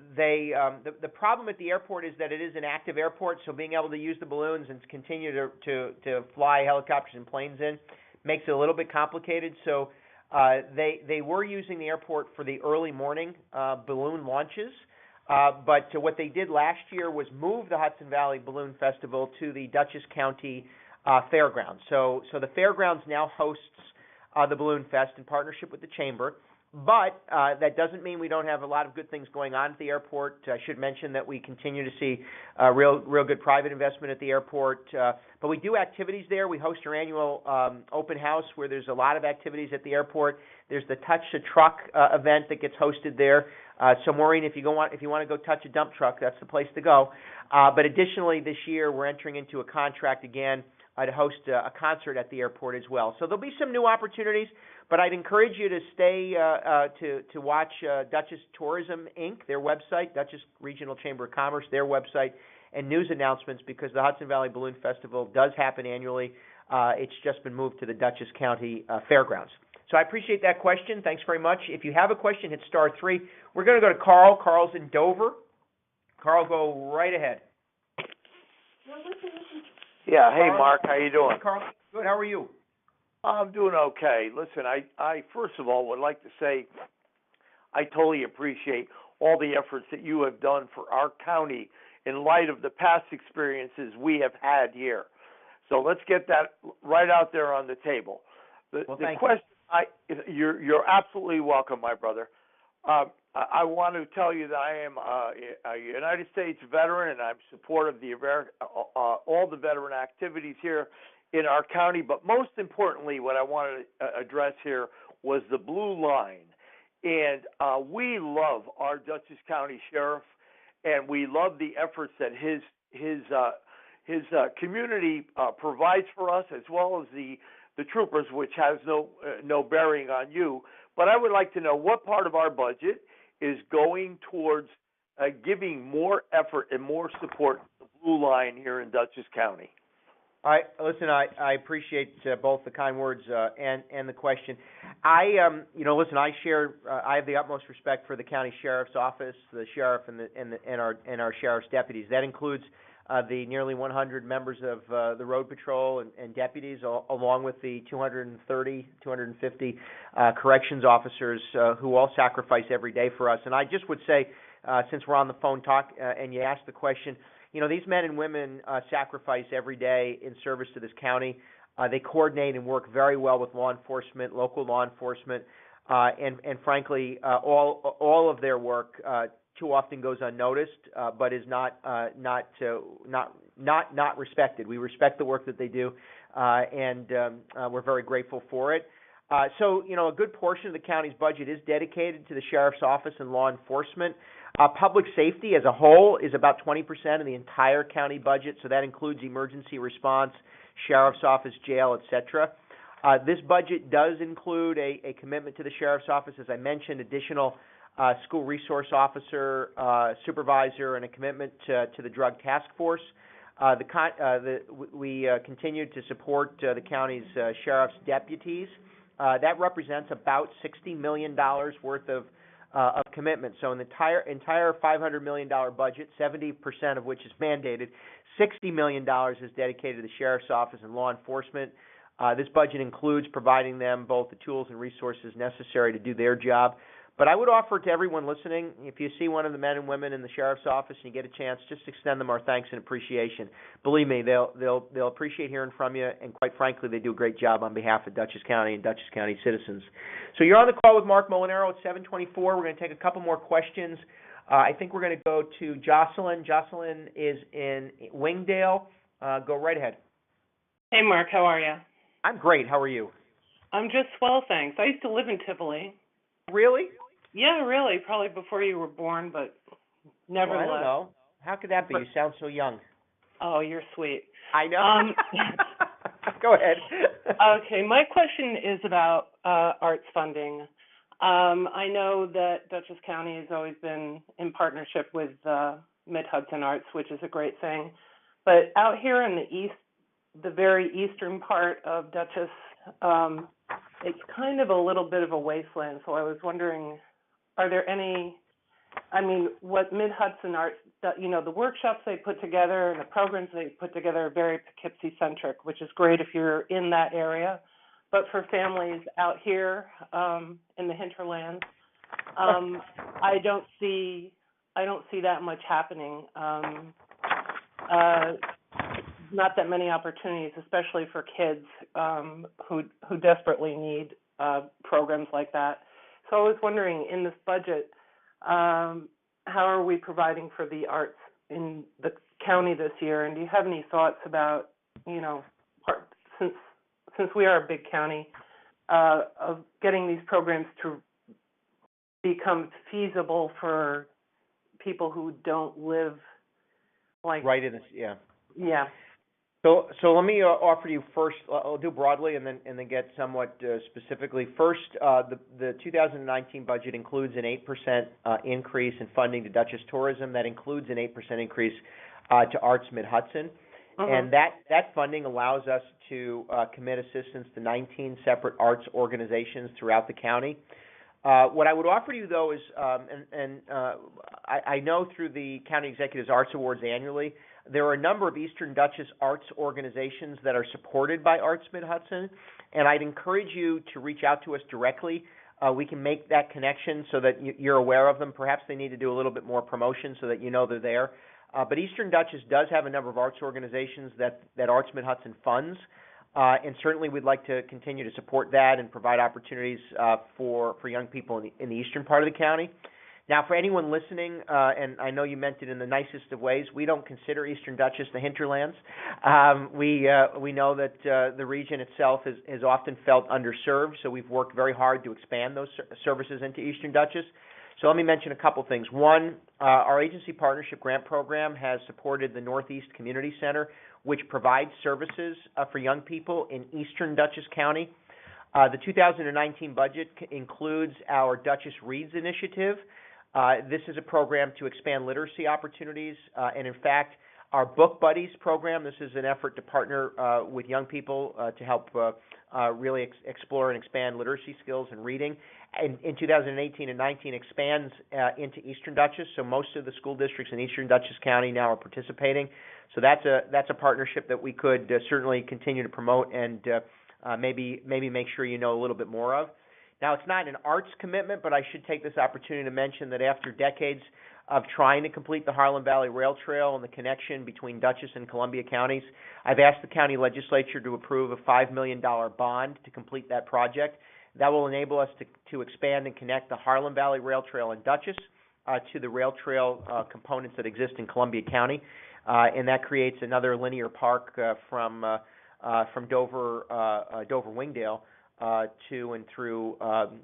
problem at the airport is that it is an active airport, so being able to use the balloons and continue to fly helicopters and planes in makes it a little bit complicated. So they were using the airport for the early morning balloon launches. But what they did last year was move the Hudson Valley Balloon Festival to the Dutchess County Fairgrounds. So the fairgrounds now hosts the Balloon Fest in partnership with the Chamber. But that doesn't mean we don't have a lot of good things going on at the airport. I should mention that we continue to see real good private investment at the airport. But we do activities there. We host our annual open house where there's a lot of activities at the airport. There's the Touch a Truck event that gets hosted there. So Maureen, if you want to go touch a dump truck, that's the place to go. But additionally, this year we're entering into a contract again to host a concert at the airport as well. So there'll be some new opportunities, but I'd encourage you to stay to watch Dutchess Tourism Inc., their website, Dutchess Regional Chamber of Commerce, their website, and news announcements because the Hudson Valley Balloon Festival does happen annually. It's just been moved to the Dutchess County Fairgrounds. So I appreciate that question. Thanks very much. If you have a question, hit *3. We're going to go to Carl. Carl's in Dover. Carl, go right ahead. Yeah, hey Mark, how you doing? Carl, good. How are you? I'm doing okay. Listen, I first of all would like to say I totally appreciate all the efforts that you have done for our county in light of the past experiences we have had here. So let's get that right out there on the table. The question, you're absolutely welcome, my brother. I want to tell you that I am a United States veteran, and I'm supportive of the all the veteran activities here in our county. But most importantly, what I wanted to address here was the Blue Line. And we love our Dutchess County Sheriff, and we love the efforts that his community provides for us, as well as the troopers, which has no bearing on you. But I would like to know what part of our budget is going towards giving more effort and more support to the Blue Line here in Dutchess County. I appreciate both the kind words and the question. I have the utmost respect for the county sheriff's office, the sheriff, and our sheriff's deputies. That includes the nearly 100 members of the road patrol and deputies, along with the 250 corrections officers who all sacrifice every day for us. And I just would say, since we're on the phone and you asked the question, these men and women sacrifice every day in service to this county. They coordinate and work very well with law enforcement, local law enforcement, and frankly, all of their work too often goes unnoticed, but is not respected. We respect the work that they do, and we're very grateful for it. So, a good portion of the county's budget is dedicated to the sheriff's office and law enforcement. Public safety as a whole is about 20% of the entire county budget, so that includes emergency response, sheriff's office, jail, etc. This budget does include a commitment to the sheriff's office, as I mentioned, additional school resource officer, supervisor, and a commitment to the drug task force. We continue to support the county's sheriff's deputies. That represents about $60 million worth of commitment. So in the entire $500 million budget, 70% of which is mandated, $60 million is dedicated to the sheriff's office and law enforcement. This budget includes providing them both the tools and resources necessary to do their job. But I would offer to everyone listening, if you see one of the men and women in the sheriff's office and you get a chance, just extend them our thanks and appreciation. Believe me, they'll appreciate hearing from you, and quite frankly, they do a great job on behalf of Dutchess County and Dutchess County citizens. So you're on the call with Mark Molinaro at 7:24. We're going to take a couple more questions. I think we're going to go to Jocelyn. Jocelyn is in Wingdale. Go right ahead. Hey, Mark. How are you? I'm great. How are you? I'm just well, thanks. I used to live in Tivoli. Really? Yeah, really. Probably before you were born, but nevertheless. Well, I don't know. How could that be? You sound so young. Oh, you're sweet. I know. Go ahead. Okay, my question is about arts funding. I know that Dutchess County has always been in partnership with Mid-Hudson Arts, which is a great thing. But out here in the east, the very eastern part of Dutchess, it's kind of a little bit of a wasteland. So I was wondering, are there any, what Mid-Hudson Arts, the workshops they put together and the programs they put together are very Poughkeepsie-centric, which is great if you're in that area. But for families out here in the hinterlands, I don't see that much happening. Not that many opportunities, especially for kids who desperately need programs like that. So I was wondering, in this budget, how are we providing for the arts in the county this year? And do you have any thoughts about, since we are a big county, of getting these programs to become feasible for people who don't live right in this, yeah. Yeah. So let me offer you first. I'll do broadly and then get somewhat specifically. First, the 2019 budget includes an 8% increase in funding to Dutchess Tourism. That includes an 8% increase to Arts Mid-Hudson. And that funding allows us to commit assistance to 19 separate arts organizations throughout the county. What I would offer you, though, is, I know through the County Executives Arts Awards annually, there are a number of Eastern Dutchess arts organizations that are supported by Arts Mid-Hudson, and I'd encourage you to reach out to us directly. We can make that connection so that you're aware of them. Perhaps they need to do a little bit more promotion so that you know they're there. But Eastern Dutchess does have a number of arts organizations that Arts Mid-Hudson funds, and certainly we'd like to continue to support that and provide opportunities for young people in the eastern part of the county. Now, for anyone listening, and I know you meant it in the nicest of ways, we don't consider Eastern Dutchess the hinterlands. We know that the region itself is often felt underserved, so we've worked very hard to expand those services into Eastern Dutchess. So let me mention a couple things. One, our agency partnership grant program has supported the Northeast Community Center, which provides services for young people in Eastern Dutchess County. The 2019 budget includes our Dutchess Reads initiative. This is a program to expand literacy opportunities, and in fact, our Book Buddies program, this is an effort to partner with young people to help really explore and expand literacy skills and reading. In 2018 and 19 expands into Eastern Dutchess, so most of the school districts in Eastern Dutchess County now are participating. So that's a partnership that we could certainly continue to promote and maybe make sure you know a little bit more of. Now, it's not an arts commitment, but I should take this opportunity to mention that after decades of trying to complete the Harlem Valley Rail Trail and the connection between Dutchess and Columbia counties, I've asked the county legislature to approve a $5 million bond to complete that project. That will enable us to expand and connect the Harlem Valley Rail Trail in Dutchess to the rail trail components that exist in Columbia County, and that creates another linear park from Dover Wingdale to and through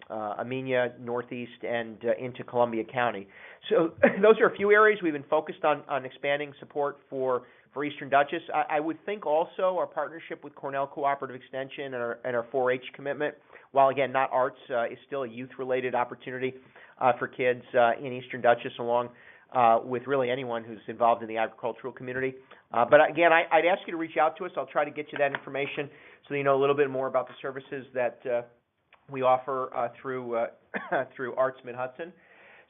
Amenia, Northeast, and into Columbia County. So those are a few areas we've been focused on expanding support for Eastern Dutchess. I would think also our partnership with Cornell Cooperative Extension and our 4-H commitment, while again not arts, is still a youth-related opportunity for kids in Eastern Dutchess, along with really anyone who's involved in the agricultural community. But again, I'd ask you to reach out to us. I'll try to get you that information so you know a little bit more about the services that we offer through Arts Mid-Hudson.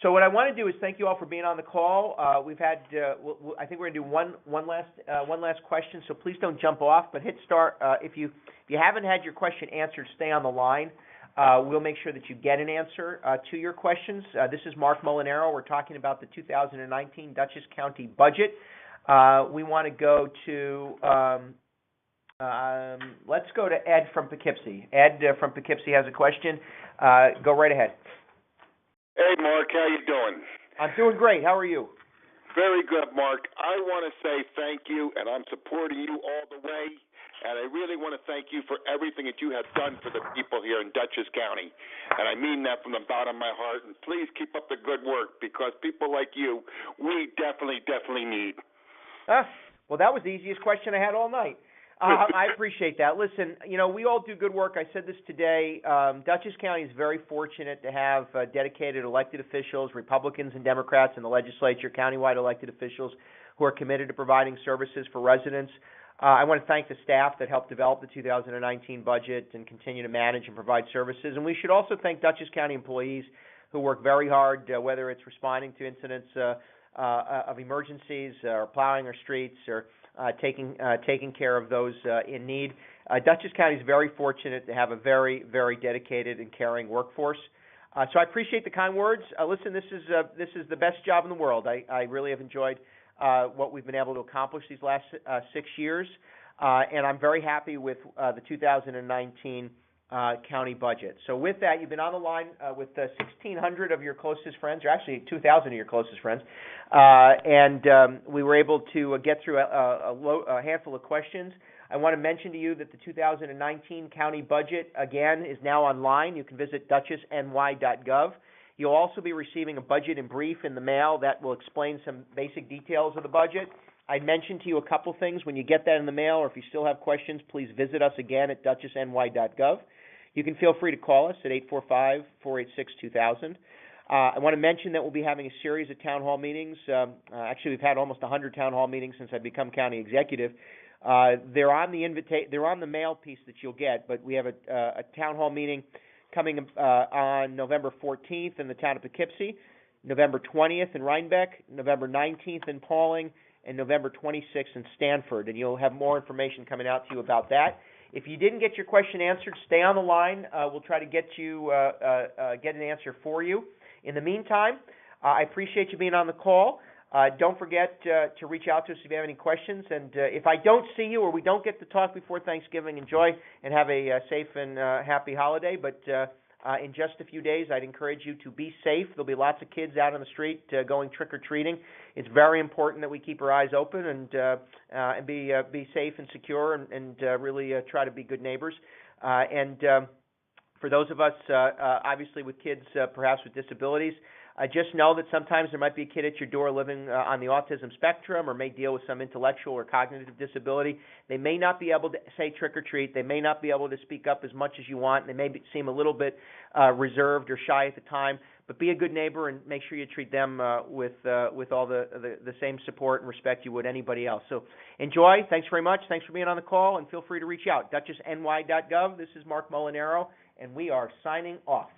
So what I want to do is thank you all for being on the call. We've had, I think we're going to do one last question. So please don't jump off, but hit start. If you haven't had your question answered, stay on the line. We'll make sure that you get an answer to your questions. This is Mark Molinaro. We're talking about the 2019 Dutchess County budget. We want to go to, let's go to Ed from Poughkeepsie. Ed from Poughkeepsie has a question. Go right ahead. Hey, Mark, how you doing? I'm doing great. How are you? Very good, Mark. I want to say thank you, and I'm supporting you all the way. And I really want to thank you for everything that you have done for the people here in Dutchess County. And I mean that from the bottom of my heart. And please keep up the good work, because people like you, we definitely need. Well, that was the easiest question I had all night. I appreciate that. Listen, we all do good work. I said this today. Dutchess County is very fortunate to have dedicated elected officials, Republicans and Democrats in the legislature, countywide elected officials who are committed to providing services for residents. I want to thank the staff that helped develop the 2019 budget and continue to manage and provide services. And we should also thank Dutchess County employees who work very hard, whether it's responding to incidents of emergencies or plowing our streets or taking care of those in need. Dutchess County is very fortunate to have a very, very dedicated and caring workforce. So I appreciate the kind words. Listen, this is the best job in the world. I really have enjoyed what we've been able to accomplish these last 6 years, and I'm very happy with the 2019 county budget. So with that, you've been on the line with 1,600 of your closest friends, or actually 2,000 of your closest friends, and we were able to get through a handful of questions. I want to mention to you that the 2019 county budget, again, is now online. You can visit dutchessny.gov. You'll also be receiving a budget in brief in the mail that will explain some basic details of the budget. I mentioned to you a couple things. When you get that in the mail, or if you still have questions, please visit us again at dutchessny.gov. You can feel free to call us at 845-486-2000. I want to mention that we'll be having a series of town hall meetings. Actually, we've had almost 100 town hall meetings since I've become county executive. They're on the mail piece that you'll get, but we have a town hall meeting coming on November 14th in the town of Poughkeepsie, November 20th in Rhinebeck, November 19th in Paulding, and November 26th in Stanford. And you'll have more information coming out to you about that. If you didn't get your question answered, stay on the line. We'll try to get an answer for you. In the meantime, I appreciate you being on the call. Don't forget to reach out to us if you have any questions. And if I don't see you or we don't get to talk before Thanksgiving, enjoy and have a safe and happy holiday. But in just a few days, I'd encourage you to be safe. There'll be lots of kids out on the street going trick-or-treating. It's very important that we keep our eyes open and be safe and secure and really try to be good neighbors. And for those of us, obviously with kids perhaps with disabilities, just know that sometimes there might be a kid at your door living on the autism spectrum or may deal with some intellectual or cognitive disability. They may not be able to say trick or treat. They may not be able to speak up as much as you want. They may seem a little bit reserved or shy at the time. But be a good neighbor and make sure you treat them with all the same support and respect you would anybody else. So enjoy. Thanks very much. Thanks for being on the call, and feel free to reach out. dutchessny.gov. This is Mark Molinaro, and we are signing off.